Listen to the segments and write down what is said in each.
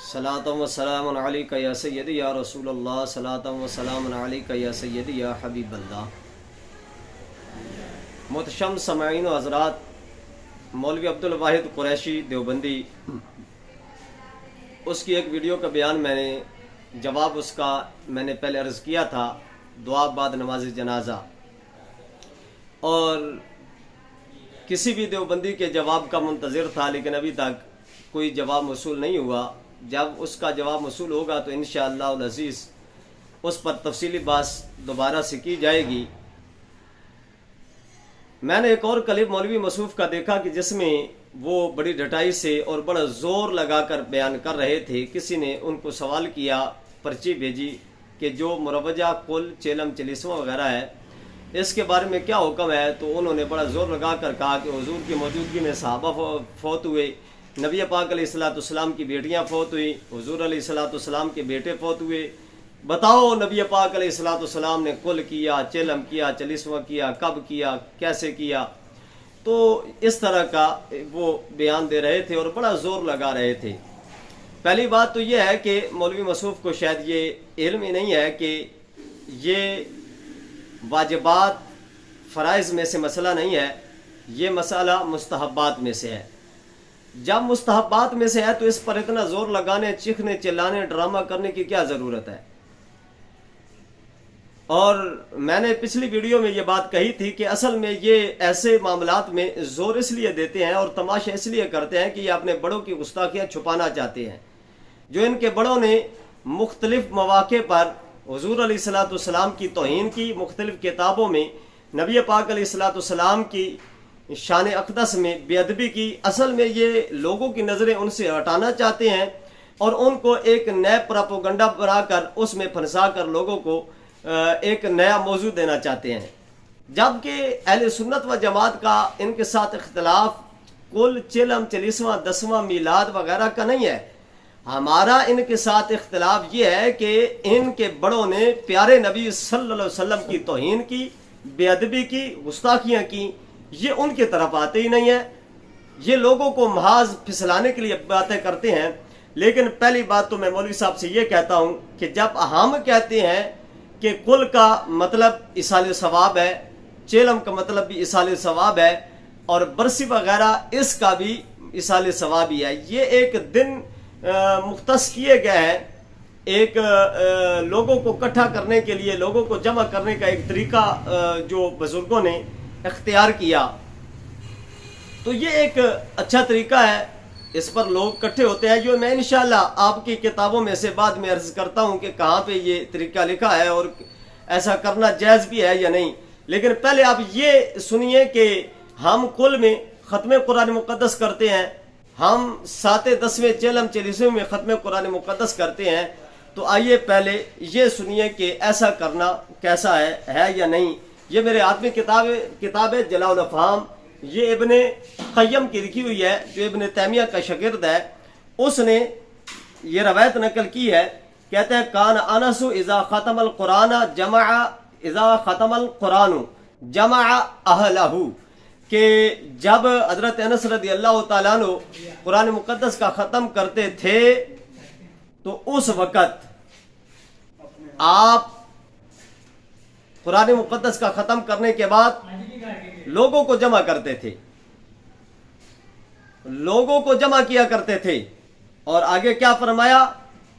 صلاۃ و سلام علیک یا سیدی یا رسول اللہ، صلاۃ و سلام علیک یا سیدی یا حبیب اللہ۔ محتشم سامعین و حضرات، مولوی عبدالواحد قریشی دیوبندی، اس کی ایک ویڈیو کا بیان جواب اس کا میں نے پہلے عرض کیا تھا دعا بعد نماز جنازہ، اور کسی بھی دیوبندی کے جواب کا منتظر تھا، لیکن ابھی تک کوئی جواب موصول نہیں ہوا۔ جب اس کا جواب موصول ہوگا تو انشاءاللہ العزیز اس پر تفصیلی بحث دوبارہ سے کی جائے گی۔ میں نے ایک اور کلپ مولوی مصروف کا دیکھا کہ جس میں وہ بڑی ڈٹائی سے اور بڑا زور لگا کر بیان کر رہے تھے۔ کسی نے ان کو سوال کیا، پرچی بھیجی کہ جو مروجہ کل چیلم چلیسواں وغیرہ ہے، اس کے بارے میں کیا حکم ہے، تو انہوں نے بڑا زور لگا کر کہا کہ حضور کی موجودگی میں صحابہ فوت ہوئے، نبی پاک علیہ السلام کی بیٹیاں فوت ہوئی، حضور علیہ السلام کے بیٹے فوت ہوئے، بتاؤ نبی پاک علیہ السلام نے کل کیا، چیلم کیا، چلیسواں کیا، کب کیا، کیسے کیا؟ تو اس طرح کا وہ بیان دے رہے تھے اور بڑا زور لگا رہے تھے۔ پہلی بات تو یہ ہے کہ مولوی مصروف کو شاید یہ علم ہی نہیں ہے کہ یہ واجبات فرائض میں سے مسئلہ نہیں ہے، یہ مسئلہ مستحبات میں سے ہے۔ جب مستحبات میں سے ہے تو اس پر اتنا زور لگانے، چیخنے، چلانے، ڈرامہ کرنے کی کیا ضرورت ہے؟ اور میں نے پچھلی ویڈیو میں یہ بات کہی تھی کہ اصل میں یہ ایسے معاملات میں زور اس لیے دیتے ہیں اور تماشا اس لیے کرتے ہیں کہ یہ اپنے بڑوں کی گستاخیاں چھپانا چاہتے ہیں۔ جو ان کے بڑوں نے مختلف مواقع پر حضور علیہ السلام کی توہین کی، مختلف کتابوں میں نبی پاک علیہ السلام کی شان اقدس میں بے ادبی کی، اصل میں یہ لوگوں کی نظریں ان سے ہٹانا چاہتے ہیں اور ان کو ایک نیا پراپوگنڈا بنا کر اس میں پھنسا کر لوگوں کو ایک نیا موضوع دینا چاہتے ہیں۔ جبکہ اہل سنت و جماعت کا ان کے ساتھ اختلاف کل چیلم چلیسواں 10واں میلاد وغیرہ کا نہیں ہے۔ ہمارا ان کے ساتھ اختلاف یہ ہے کہ ان کے بڑوں نے پیارے نبی صلی اللہ علیہ وسلم کی توہین کی، بے ادبی کی، گستاخیاں کی، یہ ان کی طرف آتے ہی نہیں ہیں۔ یہ لوگوں کو محاذ پھسلانے کے لیے باتیں کرتے ہیں۔ لیکن پہلی بات تو میں مولوی صاحب سے یہ کہتا ہوں کہ جب ہم کہتے ہیں کہ کل کا مطلب ایصال ثواب ہے، چیلم کا مطلب بھی ایصال ثواب ہے، اور برسی وغیرہ اس کا بھی ایصال ثواب ہی ہے، یہ ایک دن مختص کیے گئے ہیں ایک لوگوں کو اکٹھا کرنے کے لیے، لوگوں کو جمع کرنے کا ایک طریقہ جو بزرگوں نے اختیار کیا، تو یہ ایک اچھا طریقہ ہے، اس پر لوگ اکٹھے ہوتے ہیں۔ جو میں انشاءاللہ آپ کی کتابوں میں سے بعد میں عرض کرتا ہوں کہ کہاں پہ یہ طریقہ لکھا ہے اور ایسا کرنا جائز بھی ہے یا نہیں۔ لیکن پہلے آپ یہ سنیے کہ ہم کل میں ختم قرآن مقدس کرتے ہیں، ہم 7 10ویں چیلم چلیسویں میں ختم قرآن مقدس کرتے ہیں، تو آئیے پہلے یہ سنیے کہ ایسا کرنا کیسا ہے یا نہیں۔ یہ میرے ہاتھ میں کتاب ہے جلاء الافہام، یہ ابن قیم کی لکھی ہوئی ہے، جو ابن تیمیہ کا شاگرد ہے، اس نے یہ روایت نقل کی ہے، کہتے ہیں کان انس اذا ختم القرآن جمع اہلہ، کہ جب حضرت انس رضی اللہ تعالیٰ عنہ قرآن مقدس کا ختم کرتے تھے تو اس وقت آپ قرآن مقدس کا ختم کرنے کے بعد لوگوں کو جمع کرتے تھے، لوگوں کو جمع کیا کرتے تھے، اور آگے کیا فرمایا،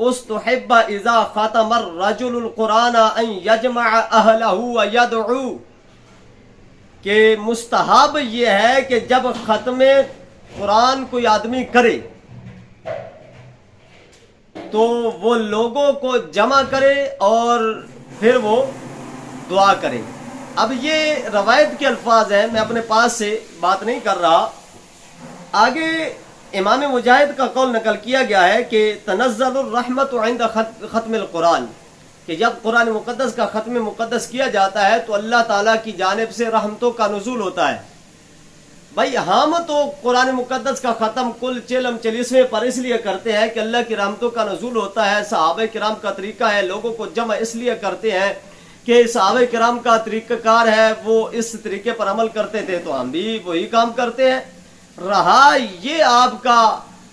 استحب اذا ختم الرجل القرآن ان یجمع اہلہ ویدعو، کہ مستحب یہ ہے کہ جب ختم قرآن کوئی آدمی کرے تو وہ لوگوں کو جمع کرے اور پھر وہ دعا کرے۔ اب یہ روایت کے الفاظ ہیں، میں اپنے پاس سے بات نہیں کر رہا۔ آگے امام مجاہد کا قول نقل کیا گیا ہے کہ تنزل الرحمت عند ختم القرآن، کہ جب قرآن مقدس کا ختم مقدس کیا جاتا ہے تو اللہ تعالیٰ کی جانب سے رحمتوں کا نزول ہوتا ہے۔ بھائی ہم تو قرآن مقدس کا ختم کل چیلم چلیسویں پر اس لیے کرتے ہیں کہ اللہ کی رحمتوں کا نزول ہوتا ہے، صحابہ کرام کا طریقہ ہے، لوگوں کو جمع اس لیے کرتے ہیں کہ صحابہ کرام کا طریقہ کار ہے، وہ اس طریقے پر عمل کرتے تھے تو ہم بھی وہی کام کرتے ہیں۔ رہا یہ آپ کا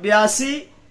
82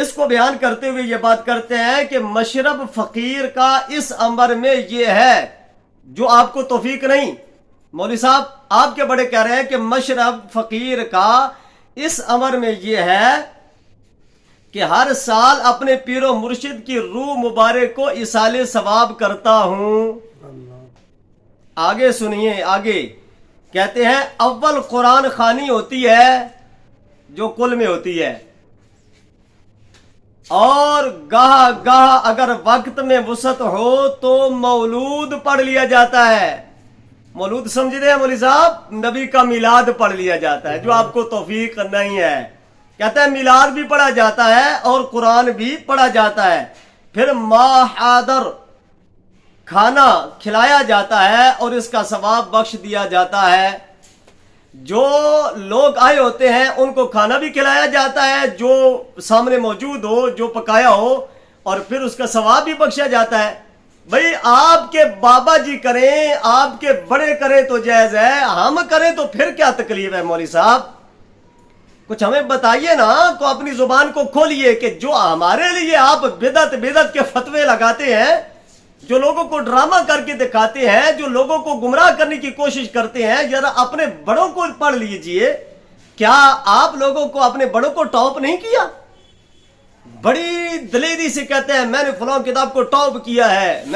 اس کو بیان کرتے ہوئے یہ بات کرتے ہیں کہ مشرب فقیر کا اس امر میں یہ ہے جو آپ کو توفیق نہیں. مولوی صاحب آپ کے بڑے کہہ رہے ہیں کہ مشرب فقیر کا اس امر میں یہ ہے کہ ہر سال اپنے پیر و مرشد کی روح مبارک کو ایصال ثواب کرتا ہوں. آگے سنیے، آگے کہتے ہیں اول قرآن خوانی ہوتی ہے جو کل میں ہوتی ہے، اور گاہ گاہ اگر وقت میں وسعت ہو تو مولود پڑھ لیا جاتا ہے. مولود سمجھتے ہیں مولوی صاحب؟ نبی کا میلاد پڑھ لیا جاتا ہے جو آپ کو توفیق نہیں ہے. کہتا ہے میلاد بھی پڑھا جاتا ہے اور قرآن بھی پڑھا جاتا ہے. پھر ماحادر کھانا کھلایا جاتا ہے اور اس کا ثواب بخش دیا جاتا ہے. جو لوگ آئے ہوتے ہیں ان کو کھانا بھی کھلایا جاتا ہے جو سامنے موجود ہو، جو پکایا ہو، اور پھر اس کا ثواب بھی بخشا جاتا ہے. بھئی آپ کے بابا جی کریں، آپ کے بڑے کریں تو جائز ہے، ہم کریں تو پھر کیا تکلیف ہے؟ مولوی صاحب کچھ ہمیں بتائیے نا، کو اپنی زبان کو کھولیے کہ جو ہمارے لیے آپ بدعت کے فتوے لگاتے ہیں، جو لوگوں کو ڈرامہ کر کے دکھاتے ہیں، جو لوگوں کو گمراہ کرنے کی کوشش کرتے ہیں، ذرا اپنے بڑوں کو پڑھ لیجئے. کیا آپ لوگوں کو اپنے بڑوں کو ٹاپ نہیں کیا؟ بڑی دلیری سے کہتے ہیں میں نے فلاں کتاب کو ٹاپ کیا ہے.